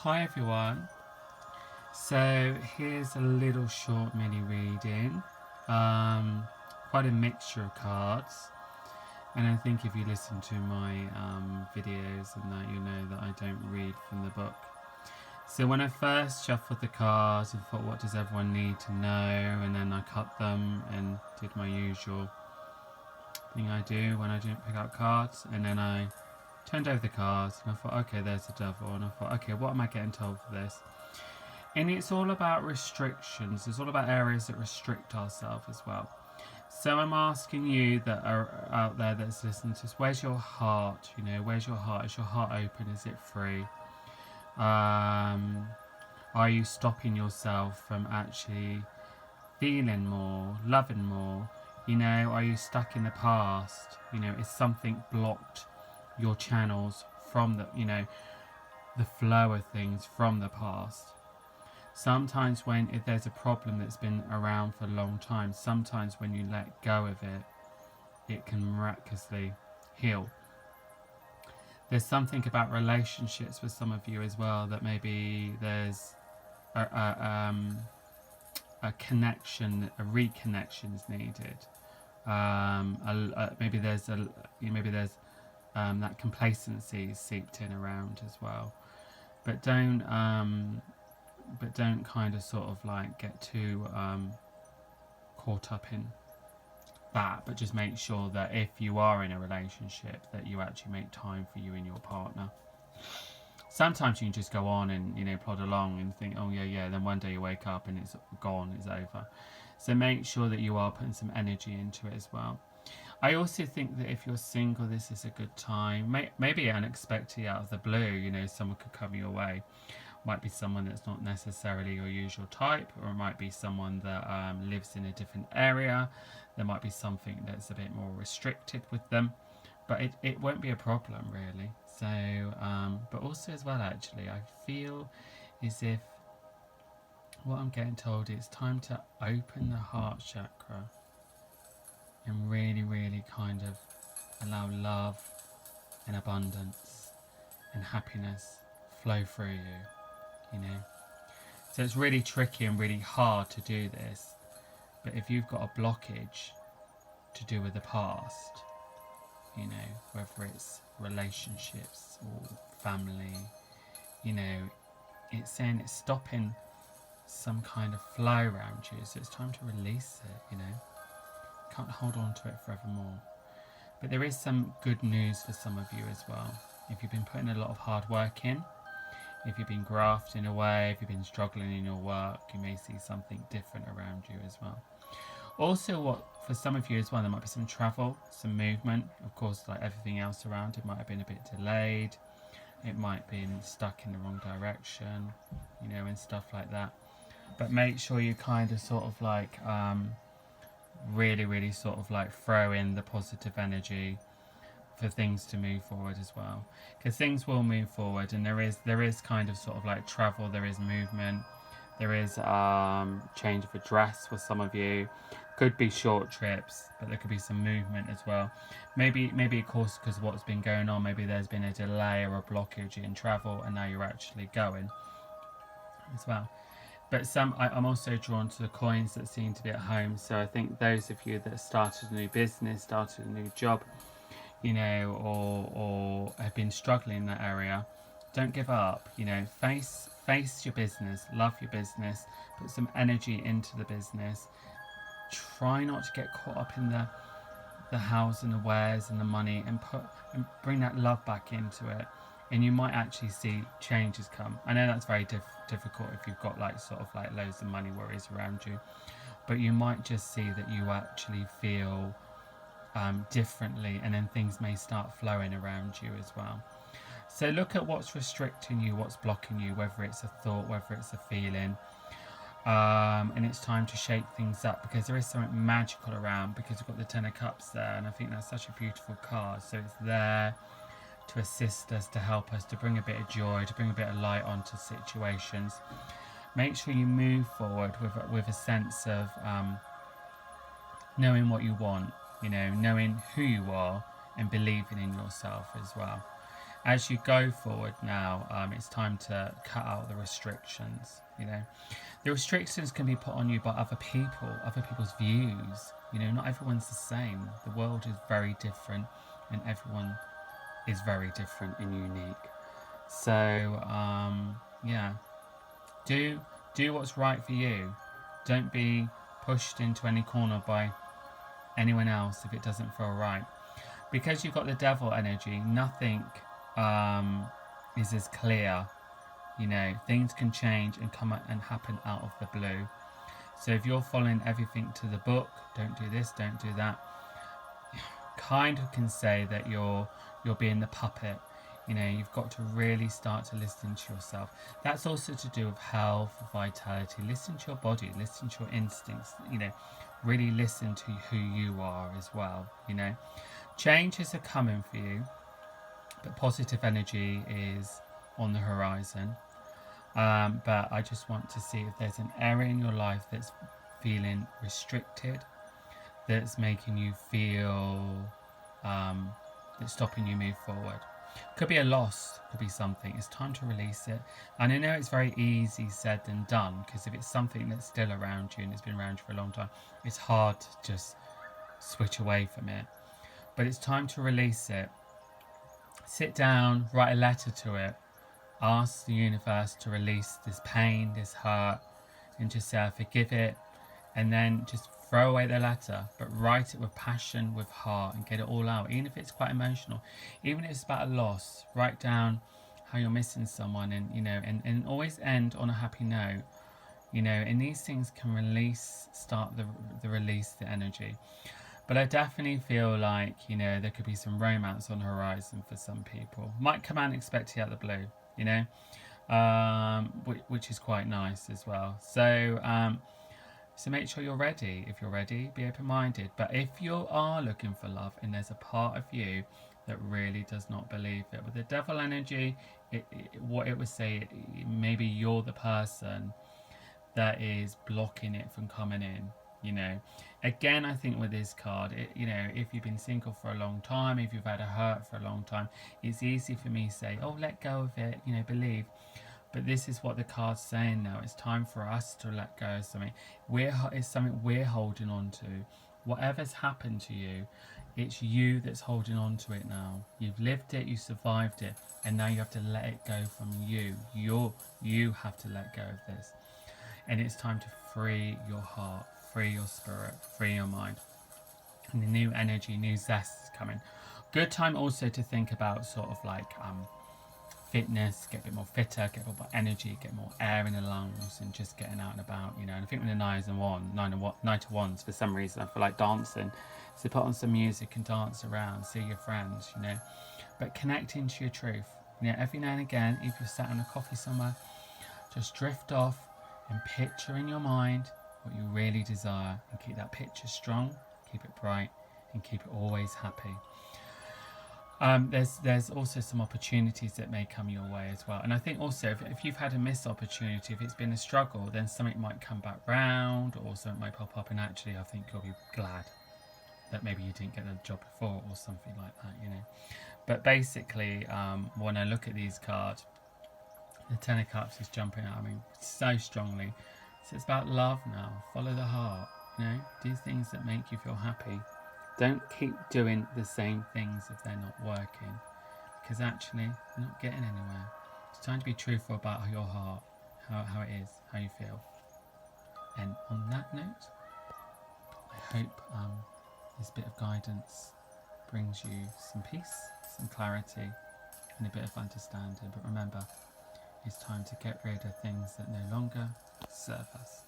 Hi everyone. So here's a little short mini reading. Quite a mixture of cards. And I think if you listen to my videos and that, you know that I don't read from the book. So when I first shuffled the cards and thought, what does everyone need to know? And then I cut them and did my usual thing I do when I don't pick out cards. And then I turned over the cards and I thought, okay, there's the devil. And I thought, okay, what am I getting told for this? And it's all about restrictions. It's all about areas that restrict ourselves as well. So I'm asking you that are out there that's listening to this, where's your heart? You know, where's your heart? Is your heart open? Is it free? Are you stopping yourself from actually feeling more, loving more? You know, are you stuck in the past? You know, is something blocked your channels from the, you know, the flow of things from the past? Sometimes if there's a problem that's been around for a long time, sometimes when you let go of it, it can miraculously heal. There's something about relationships with some of you as well, that maybe there's a connection, a reconnection is needed. Maybe there's that complacency seeped in around as well. But don't kind of sort of like get too caught up in that, but just make sure that if you are in a relationship, that you actually make time for you and your partner. Sometimes you can just go on and, you know, plod along and think, oh yeah, then one day you wake up and it's gone, it's over. So make sure that you are putting some energy into it as well. I also think that if you're single, this is a good time. Maybe unexpectedly out of the blue, you know, someone could come your way. Might be someone that's not necessarily your usual type, or it might be someone that lives in a different area. There might be something that's a bit more restricted with them, but it won't be a problem really. So, but also as well, actually, I feel as if what I'm getting told is time to open the heart chakra and really kind of allow love and abundance and happiness flow through you, you know. So it's really tricky and really hard to do this, but if you've got a blockage to do with the past, you know, whether it's relationships or family, you know, it's saying it's stopping some kind of flow around you, so it's time to release it, you know. Can't hold on to it forevermore. But there is some good news for some of you as well. If you've been putting a lot of hard work in, if you've been grafting away, if you've been struggling in your work, you may see something different around you as well. Also, what for some of you as well, there might be some travel, some movement. Of course, like everything else around, it might have been a bit delayed. It might have been stuck in the wrong direction, you know, and stuff like that. But make sure you kind of sort of like really sort of like throw in the positive energy for things to move forward as well, because things will move forward, and there is kind of sort of like travel, there is movement, there is change of address for some of you. Could be short trips, but there could be some movement as well. Maybe of course, because of what's been going on, maybe there's been a delay or a blockage in travel and now you're actually going as well. But I'm also drawn to the coins that seem to be at home. So I think those of you that started a new business, started a new job, you know, or have been struggling in that area, don't give up. You know, face your business, love your business, put some energy into the business. Try not to get caught up in the hows and the wheres and the money, and bring that love back into it. And you might actually see changes come. I know that's very difficult if you've got like sort of like loads of money worries around you, but you might just see that you actually feel differently, and then things may start flowing around you as well. So look at what's restricting you, what's blocking you, whether it's a thought, whether it's a feeling, and it's time to shake things up, because there is something magical around, because we've got the Ten of Cups there, and I think that's such a beautiful card. So it's there to assist us, to help us, to bring a bit of joy, to bring a bit of light onto situations. Make sure you move forward with a sense of knowing what you want, you know, knowing who you are, and believing in yourself as well. as you go forward now, it's time to cut out the restrictions. You know, the restrictions can be put on you by other people, other people's views. You know, not everyone's the same. The world is very different, and everyone is very different and unique. So, yeah, do what's right for you. Don't be pushed into any corner by anyone else if it doesn't feel right. Because you've got the devil energy, nothing is as clear. You know, things can change and come and happen out of the blue. So if you're following everything to the book, don't do this, don't do that, kind of can say that you're being the puppet. You know, you've got to really start to listen to yourself. That's also to do with health, vitality. Listen to your body, listen to your instincts. You know, really listen to who you are as well. You know, changes are coming for you, but positive energy is on the horizon. But I just want to see if there's an area in your life that's feeling restricted, that's making you feel that's stopping you move forward. Could be a loss, could be something. It's time to release it. And I know it's very easy said than done, because if it's something that's still around you and it's been around you for a long time, it's hard to just switch away from it. But it's time to release it. Sit down, write a letter to it. Ask the universe to release this pain, this hurt, and just say, I forgive it. And then just throw away the letter, but write it with passion, with heart, and get it all out. Even if it's quite emotional, even if it's about a loss, write down how you're missing someone, and you know, and always end on a happy note. You know, and these things can start the release, the energy. But I definitely feel like, you know, there could be some romance on the horizon for some people. Might come out unexpectedly out of the blue, you know, which is quite nice as well. So make sure you're ready. If you're ready, be open-minded. But if you are looking for love and there's a part of you that really does not believe it, with the devil energy, what it would say, maybe you're the person that is blocking it from coming in. You know, again, I think with this card, you know, if you've been single for a long time, if you've had a hurt for a long time, it's easy for me to say, oh, let go of it, you know, believe. But this is what the card's saying now. It's time for us to let go of something. It's something we're holding on to. Whatever's happened to you, it's you that's holding on to it now. You've lived it, you survived it, and now you have to let it go from you. You have to let go of this. And it's time to free your heart, free your spirit, free your mind. And the new energy, new zest is coming. Good time also to think about sort of like fitness, get a bit more fitter, get a bit more energy, get more air in the lungs, and just getting out and about, you know. And I think with the nine to wands, for some reason, I feel like dancing. So put on some music and dance around, see your friends, you know. But connecting to your truth. You know, every now and again, if you're sat in a coffee somewhere, just drift off and picture in your mind what you really desire, and keep that picture strong, keep it bright, and keep it always happy. There's also some opportunities that may come your way as well. And I think also if you've had a missed opportunity, if it's been a struggle, then something might come back round, or something might pop up, and actually I think you'll be glad that maybe you didn't get the job before, or something like that, you know. But basically, when I look at these cards, the Ten of Cups is jumping out at me so strongly. So it's about love now. Follow the heart, you know. Do things that make you feel happy. Don't keep doing the same things if they're not working, because actually you're not getting anywhere. It's time to be truthful about your heart, how it is, how you feel. And on that note, I hope this bit of guidance brings you some peace, some clarity, and a bit of understanding. But remember, it's time to get rid of things that no longer serve us.